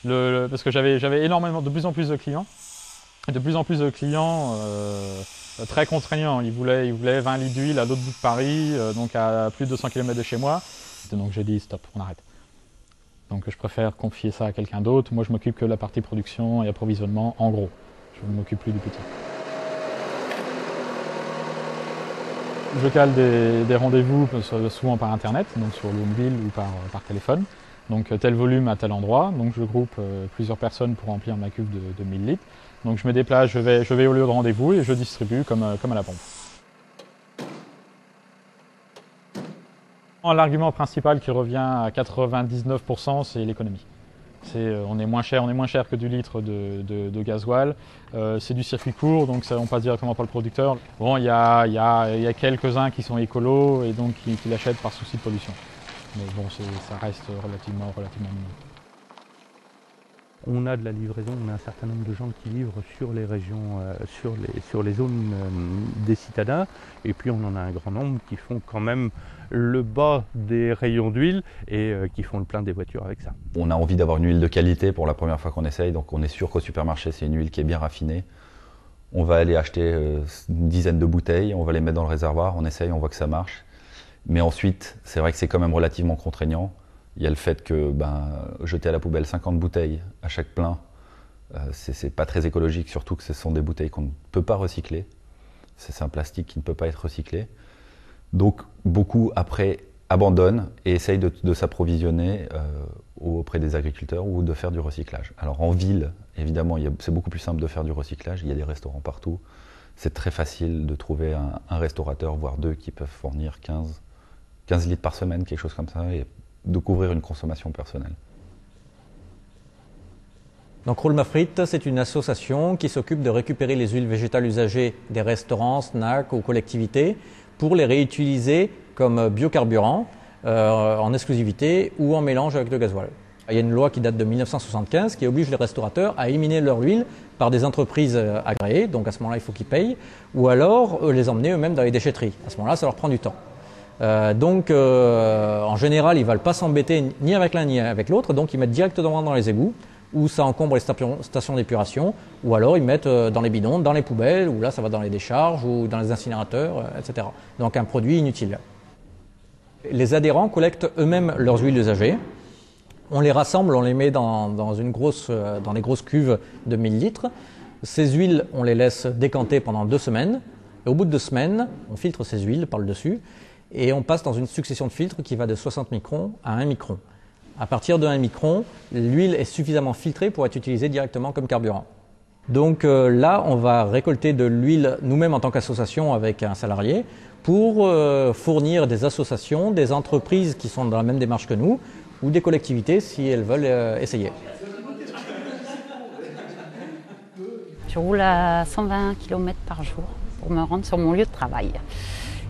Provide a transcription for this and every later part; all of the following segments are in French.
parce que j'avais énormément, de plus en plus de clients. De plus en plus de clients très contraignants. Ils voulaient 20 litres d'huile à l'autre bout de Paris, donc à plus de 200 km de chez moi. Donc j'ai dit stop, on arrête. Donc je préfère confier ça à quelqu'un d'autre. Moi je m'occupe que de la partie production et approvisionnement en gros. Je ne m'occupe plus du petit. Je cale des rendez-vous souvent par internet, donc sur Loomville ou par téléphone. Donc tel volume à tel endroit. Donc je groupe plusieurs personnes pour remplir ma cuve de 1000 litres. Donc je me déplace, je vais au lieu de rendez-vous et je distribue comme à la pompe. L'argument principal qui revient à 99%, c'est l'économie. On est moins cher que du litre de gasoil. C'est du circuit court, donc on passe directement par le producteur. Bon, il y a quelques-uns qui sont écolos et donc qui l'achètent par souci de pollution. Mais bon, ça reste relativement minime. On a de la livraison, on a un certain nombre de gens qui livrent sur les régions, sur les zones des citadins. Et puis on en a un grand nombre qui font quand même le bas des rayons d'huile et qui font le plein des voitures avec ça. On a envie d'avoir une huile de qualité pour la première fois qu'on essaye, donc on est sûr qu'au supermarché c'est une huile qui est bien raffinée. On va aller acheter une dizaine de bouteilles, on va les mettre dans le réservoir, on essaye, on voit que ça marche. Mais ensuite, c'est vrai que c'est quand même relativement contraignant. Il y a le fait que jeter à la poubelle 50 bouteilles à chaque plein, c'est pas très écologique, surtout que ce sont des bouteilles qu'on ne peut pas recycler. C'est un plastique qui ne peut pas être recyclé. Donc beaucoup après abandonnent et essayent de s'approvisionner auprès des agriculteurs ou de faire du recyclage. Alors en ville, évidemment, c'est beaucoup plus simple de faire du recyclage, il y a des restaurants partout. C'est très facile de trouver un restaurateur, voire deux, qui peuvent fournir 15 litres par semaine, quelque chose comme ça, et de couvrir une consommation personnelle. Donc Roule-ma-Frit, c'est une association qui s'occupe de récupérer les huiles végétales usagées des restaurants, snacks ou collectivités pour les réutiliser comme biocarburant en exclusivité ou en mélange avec le gasoil. Il y a une loi qui date de 1975 qui oblige les restaurateurs à éliminer leur huile par des entreprises agréées, donc à ce moment-là il faut qu'ils payent, ou alors les emmener eux-mêmes dans les déchetteries. À ce moment-là ça leur prend du temps. En général, ils ne veulent pas s'embêter ni avec l'un ni avec l'autre, donc ils mettent directement dans les égouts, où ça encombre les stations d'épuration, ou alors ils mettent dans les bidons, dans les poubelles, ou là ça va dans les décharges, ou dans les incinérateurs, etc. Donc un produit inutile. Les adhérents collectent eux-mêmes leurs huiles usagées. On les rassemble, on les met dans des grosses cuves de 1000 litres. Ces huiles, on les laisse décanter pendant 2 semaines. Et au bout de 2 semaines, on filtre ces huiles par le dessus. Et on passe dans une succession de filtres qui va de 60 microns à 1 micron. À partir de 1 micron, l'huile est suffisamment filtrée pour être utilisée directement comme carburant. Donc là, on va récolter de l'huile nous-mêmes en tant qu'association avec un salarié pour fournir des associations, des entreprises qui sont dans la même démarche que nous ou des collectivités si elles veulent essayer. Je roule à 120 km par jour pour me rendre sur mon lieu de travail.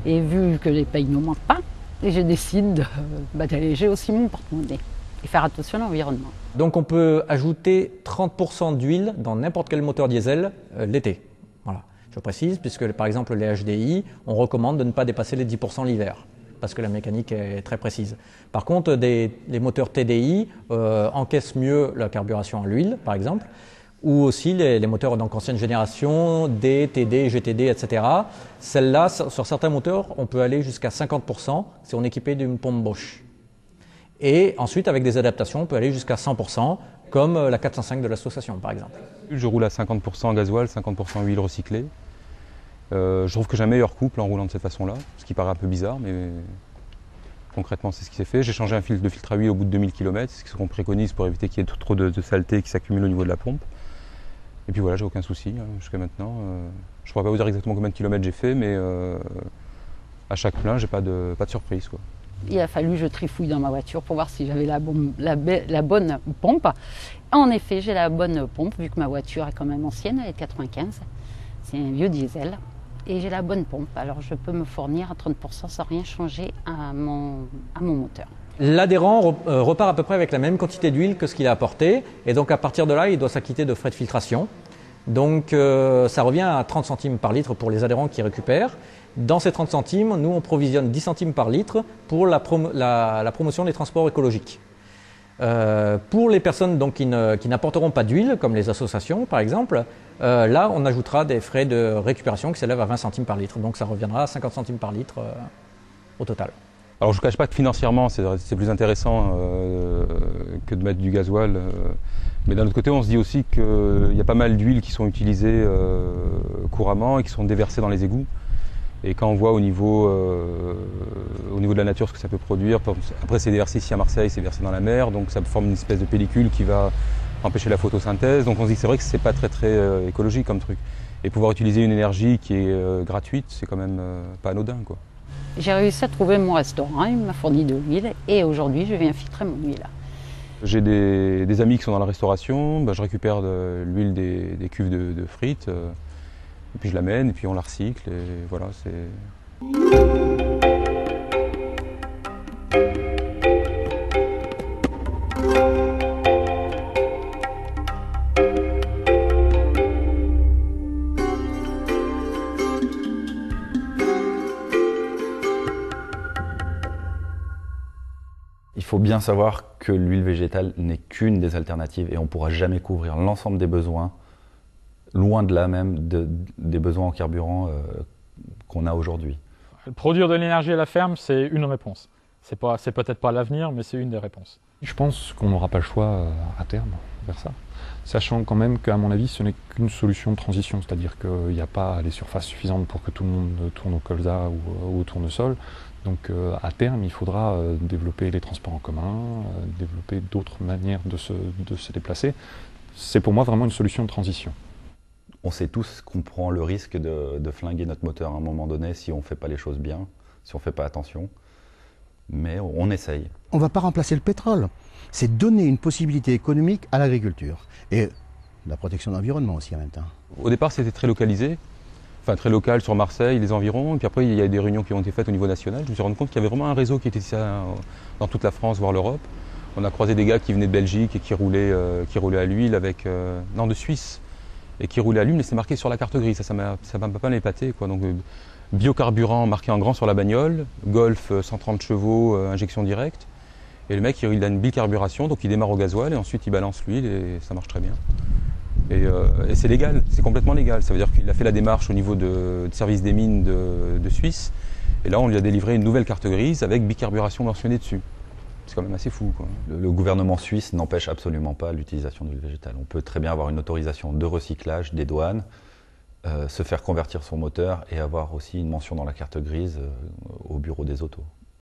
Et vu que les payes ne manquent pas, je décide d'alléger aussi mon porte-monnaie et faire attention à l'environnement. Donc on peut ajouter 30% d'huile dans n'importe quel moteur diesel l'été. Voilà. Je précise, puisque par exemple les HDI, on recommande de ne pas dépasser les 10% l'hiver, parce que la mécanique est très précise. Par contre, les moteurs TDI encaissent mieux la carburation à l'huile, par exemple, ou aussi les moteurs ancienne génération, D, TD, GTD, etc. Celles-là, sur certains moteurs, on peut aller jusqu'à 50% si on est équipé d'une pompe Bosch. Et ensuite, avec des adaptations, on peut aller jusqu'à 100%, comme la 405 de l'association, par exemple. Je roule à 50% gasoil, 50% huile recyclée. Je trouve que j'ai un meilleur couple en roulant de cette façon-là, ce qui paraît un peu bizarre, mais concrètement, c'est ce qui s'est fait. J'ai changé un filtre à huile au bout de 2000 km, c'est ce qu'on préconise pour éviter qu'il y ait trop de saleté qui s'accumule au niveau de la pompe. Et puis voilà, j'ai aucun souci jusqu'à maintenant. Je ne pourrais pas vous dire exactement combien de kilomètres j'ai fait, mais à chaque plein, j'ai pas de surprise, quoi. Il a fallu que je trifouille dans ma voiture pour voir si j'avais la bonne pompe. En effet, j'ai la bonne pompe, vu que ma voiture est quand même ancienne, elle est de 95. C'est un vieux diesel. Et j'ai la bonne pompe, alors je peux me fournir à 30% sans rien changer à mon moteur. L'adhérent repart à peu près avec la même quantité d'huile que ce qu'il a apporté, et donc à partir de là, il doit s'acquitter de frais de filtration. Donc ça revient à 30 centimes par litre pour les adhérents qui récupèrent. Dans ces 30 centimes, nous on provisionne 10 centimes par litre pour la promotion des transports écologiques. Pour les personnes donc, qui n'apporteront pas d'huile, comme les associations par exemple, là on ajoutera des frais de récupération qui s'élèvent à 20 centimes par litre. Donc ça reviendra à 50 centimes par litre au total. Alors je ne vous cache pas que financièrement c'est plus intéressant que de mettre du gasoil. Mais d'un autre côté on se dit aussi qu'il y a pas mal d'huiles qui sont utilisées couramment et qui sont déversées dans les égouts. Et quand on voit au niveau de la nature ce que ça peut produire, après c'est déversé ici à Marseille, c'est versé dans la mer, donc ça forme une espèce de pellicule qui va empêcher la photosynthèse. Donc on se dit que c'est vrai que c'est pas très écologique comme truc. Et pouvoir utiliser une énergie qui est gratuite, c'est quand même pas anodin, quoi. J'ai réussi à trouver mon restaurant, il m'a fourni de l'huile et aujourd'hui je viens filtrer mon huile. J'ai des amis qui sont dans la restauration, je récupère l'huile des cuves de frites. Et puis je l'amène, et puis on la recycle, et voilà, c'est... Il faut bien savoir que l'huile végétale n'est qu'une des alternatives et on ne pourra jamais couvrir l'ensemble des besoins, loin de là même des besoins en carburant qu'on a aujourd'hui. Produire de l'énergie à la ferme, c'est une réponse. C'est peut-être pas l'avenir, mais c'est une des réponses. Je pense qu'on n'aura pas le choix à terme vers ça, sachant quand même qu'à mon avis, ce n'est qu'une solution de transition, c'est-à-dire qu'il n'y a pas les surfaces suffisantes pour que tout le monde tourne au colza ou au tournesol. Donc à terme, il faudra développer les transports en commun, développer d'autres manières de se déplacer. C'est pour moi vraiment une solution de transition. On sait tous qu'on prend le risque de flinguer notre moteur à un moment donné si on ne fait pas les choses bien, si on ne fait pas attention. Mais on essaye. On ne va pas remplacer le pétrole. C'est donner une possibilité économique à l'agriculture. Et la protection de l'environnement aussi en même temps. Au départ, c'était très localisé, enfin très local sur Marseille, les environs. Et puis après, il y a des réunions qui ont été faites au niveau national. Je me suis rendu compte qu'il y avait vraiment un réseau qui était ici dans toute la France, voire l'Europe. On a croisé des gars qui venaient de Belgique et qui roulaient à l'huile avec... non, de Suisse. Et qui roulaient à l'huile, mais c'est marqué sur la carte grise. Ça m'a pas mal épaté, quoi. Donc, biocarburant marqué en grand sur la bagnole, Golf 130 chevaux, injection directe. Et le mec, il a une bicarburation, donc il démarre au gasoil et ensuite il balance l'huile et ça marche très bien. Et c'est légal, c'est complètement légal. Ça veut dire qu'il a fait la démarche au niveau du service des mines de Suisse. Et là, on lui a délivré une nouvelle carte grise avec bicarburation mentionnée dessus. C'est quand même assez fou, quoi. Le gouvernement suisse n'empêche absolument pas l'utilisation d'huile végétale. On peut très bien avoir une autorisation de recyclage des douanes, se faire convertir son moteur et avoir aussi une mention dans la carte grise au bureau des autos.